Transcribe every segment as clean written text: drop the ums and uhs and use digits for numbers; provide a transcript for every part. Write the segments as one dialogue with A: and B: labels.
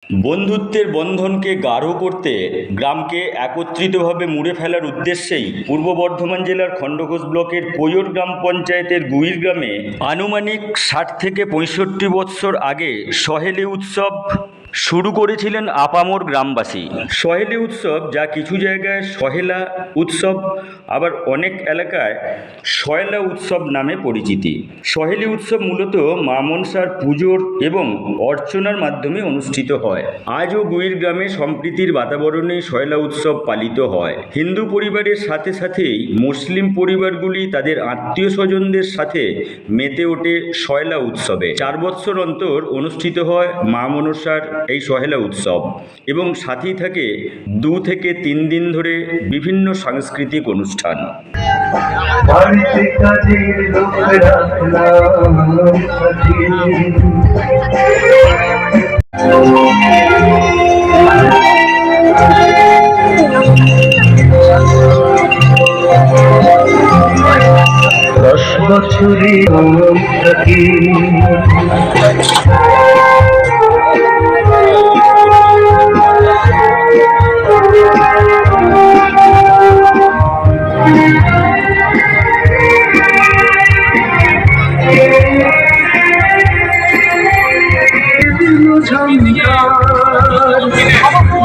A: বন্ধুত্বের বন্ধনকে গাঢ় করতে গ্রামকে একত্রিতভাবে মুড়ে ফেলার উদ্দেশ্যেই পূর্ব বর্ধমান জেলার খণ্ডঘোষ ব্লকের কৈয়র গ্রাম পঞ্চায়েতের গুইর গ্রামে আনুমানিক ৬০ থেকে ৬৫ বৎসর আগে সহেলি উৎসব শুরু করেছিলেন আপামর গ্রামবাসী। সহেলি উৎসব, যা কিছু জায়গায় সহেলা উৎসব, আবার অনেক এলাকায় সয়লা উৎসব নামে পরিচিতি। সহেলি উৎসব মূলত মা মনসার পুজোর এবং অর্চনার মাধ্যমে অনুষ্ঠিত হয়। আজও গুইর গ্রামে সম্প্রীতির বাতাবরণে সয়লা উৎসব পালিত হয়। হিন্দু পরিবারের সাথে সাথেই মুসলিম পরিবারগুলি তাদের আত্মীয় স্বজনদের সাথে মেতে ওঠে সয়লা উৎসবে। ৪ বৎসর অন্তর অনুষ্ঠিত হয় মা মনসার এই সহেলা উৎসব এবং সাথেই থাকে 2 থেকে 3 দিন ধরে বিভিন্ন সাংস্কৃতিক অনুষ্ঠান।
B: দশ বছরে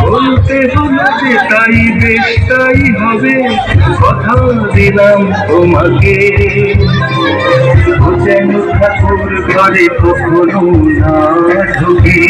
B: বলতে হলো যে তাই বেশ তাই হবে, কথা দিলাম তোমাকে। যেন ঠাকুর ঘরে কখনো না ঢুকে।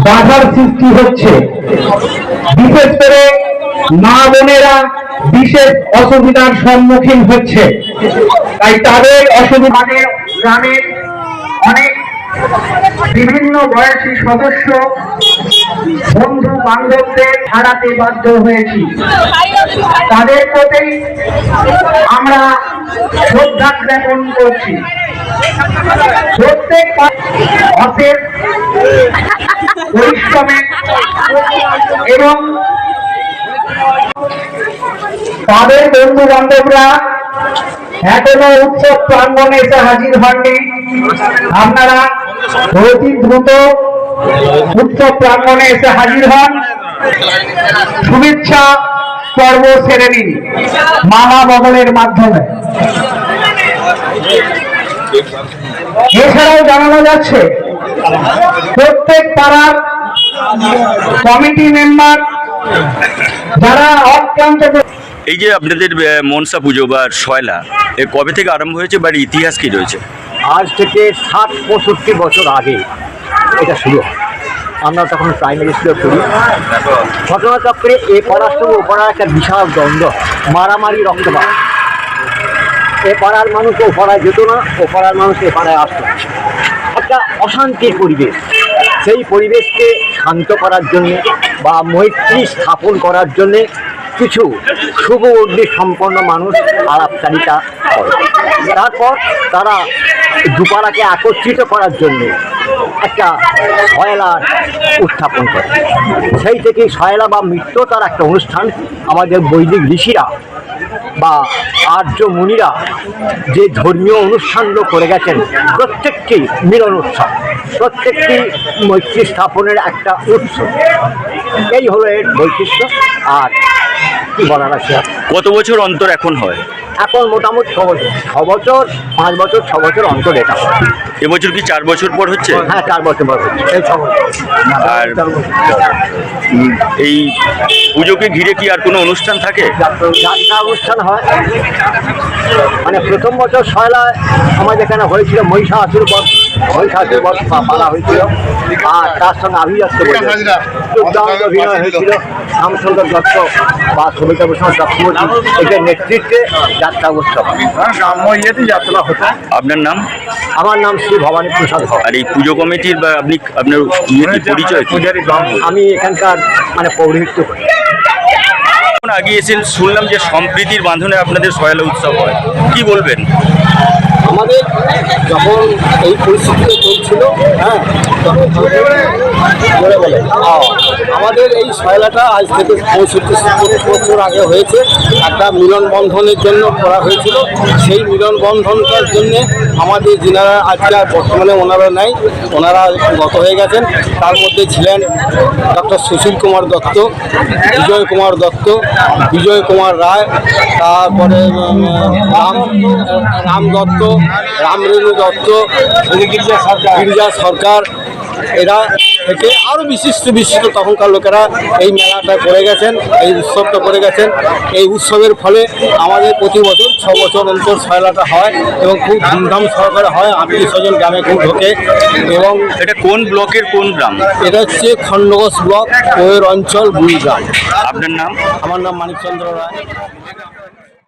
B: বাধার সৃষ্টি হচ্ছে, বিশেষ করে মা বোনেরা বিশেষ অসুবিধার সম্মুখীন হচ্ছে। তাই তাদের অসুবিধাদের গ্রামের অনেক বিভিন্ন বয়সী সদস্য বন্ধু বান্ধবদের হারাতে বাধ্য হয়েছি। তাদের প্রতি আমরা শ্রদ্ধা জ্ঞাপন করছি। প্রত্যেক অর্থের পরিশ্রমে এবং তাদের বন্ধু বান্ধবরা এখনো উৎসব প্রাঙ্গণে এসে হাজির হননি। আপনারা অতি দ্রুত উৎসব প্রাঙ্গণে এসে হাজির হন, শুভেচ্ছা পর্ব সেরে নিন মালা বদলের মাধ্যমে। এছাড়াও জানানো যাচ্ছে প্রত্যেক পাড়ার কমিটি মেম্বার যারা অক্লান্ত।
A: এই যে আপনাদের মনসা পুজো বা সয়লা, এ কবে থেকে আরম্ভ হয়েছে বা ইতিহাস কি রয়েছে?
C: আজ থেকে ৬০-৬৫ বছর আগে এটা শুরু হয়। আমরা তখন প্রাইমারি স্কুলে পড়ি। ঘটনাচক্রে এ পাড়ার সঙ্গে ও পাড়ার একটা বিশাল দ্বন্দ্ব, মারামারি, রক্তপাত। এ পাড়ার মানুষ ও পাড়ায় যেত না, ও পাড়ার মানুষ এ পাড়ায় আসতো। একটা অশান্তির পরিবেশ। সেই পরিবেশকে শান্ত করার জন্যে বা মৈত্রী স্থাপন করার জন্যে কিছু শুভ উদ্দেশ্য সম্পন্ন মানুষ আলাপচারিতা করে। তারপর তারা দুপাড়াকে একত্রিত করার জন্যে একটা সয়লার উত্থাপন করে। সেই থেকেই সয়লা বা মিত্রতার একটা অনুষ্ঠান আমাদের বৈদিক ঋষিরা বা আর্য মুনিরা যে ধর্মীয় অনুষ্ঠানগুলো করে গেছেন, প্রত্যেকটি মিলন উৎসব, প্রত্যেকটি মৈত্রী স্থাপনের একটা উৎসব। এই হলো এর বৈশিষ্ট্য। আর কি বলার আছে?
A: কত বছর অন্তর এখন হয়?
C: এখন মোটামুটি 6 বছর, 6 বছর, 5 বছর, 6 বছর অন্তর এটা হয়।
A: এবছর কি 4 বছর পর হচ্ছে?
C: হ্যাঁ, 4 বছর পর হচ্ছে। এই 6 বছর।
A: আর এই পুজোকে ঘিরে কি আর কোনো অনুষ্ঠান থাকে?
C: যাত্রা অনুষ্ঠান হয়। মানে প্রথম বছর সয়লায় আমাদের এখানে হয়েছিল মহিষাসুর বধ পালা হয়েছিল। আর তার সঙ্গে আভিজাত্য দুর্দান্ত অভিনয় হয়েছিল। শ্যামসুন্দর দত্ত বা সবিতা ভূষণ চক্রবর্তী এদের নেতৃত্বে যাত্রা উৎসব।
B: গ্রাম্য ইয়েতে যাত্রা হতো।
A: আপনার নাম?
C: আমার নাম শ্রী ভবানী প্রসাদ হক।
A: আর এই পুজো কমিটির বা আপনি আপনার ইয়ে কি পরিচয় কি?
B: পূজারি ব্রাহ্মণ।
C: আমি এখানকার পৌরোহিত্য করি।
A: আগে এসে শুনলাম যে সম্প্রীতির বাঁধনে আপনাদের সয়লা উৎসব হয়, কি বলবেন?
C: আমাদের যখন এই পরিস্থিতিতে চলছিল, হ্যাঁ, তখন আমাদের এই সয়লাটা আজ থেকে 65 বছর আগে হয়েছে। একটা মিলন বন্ধনের জন্য করা হয়েছিল। সেই মিলন বন্ধনটার জন্যে আমাদের যিনারা আজকে আর বর্তমানে ওনারা নাই, ওনারা গত হয়ে গেছেন। তার মধ্যে ছিলেন ডক্টর সুশীল কুমার দত্ত, বিজয় কুমার দত্ত, বিজয় কুমার রায়, তারপরে রাম দত্ত, রামরেণু দত্ত, গিরিজা সরকার, এরা থেকে আরও বিশিষ্ট তখনকার লোকেরা এই মেলাটা করে গেছেন, এই উৎসবটা করে গেছেন। এই উৎসবের ফলে আমাদের প্রতি বছর 6 বছর অন্তর সয়লাটা হয় এবং খুব ধুমধাম সহকারে হয়। আত্মীয় স্বজন গ্রামে খুব ঢোকে। এবং
A: এটা কোন ব্লকের কোন গ্রাম?
C: এটা হচ্ছে খণ্ডঘোষ ব্লক, কোয়ের অঞ্চল, বুড়িগ্রাম।
A: আপনার নাম?
C: আমার নাম মানিকচন্দ্র রায়।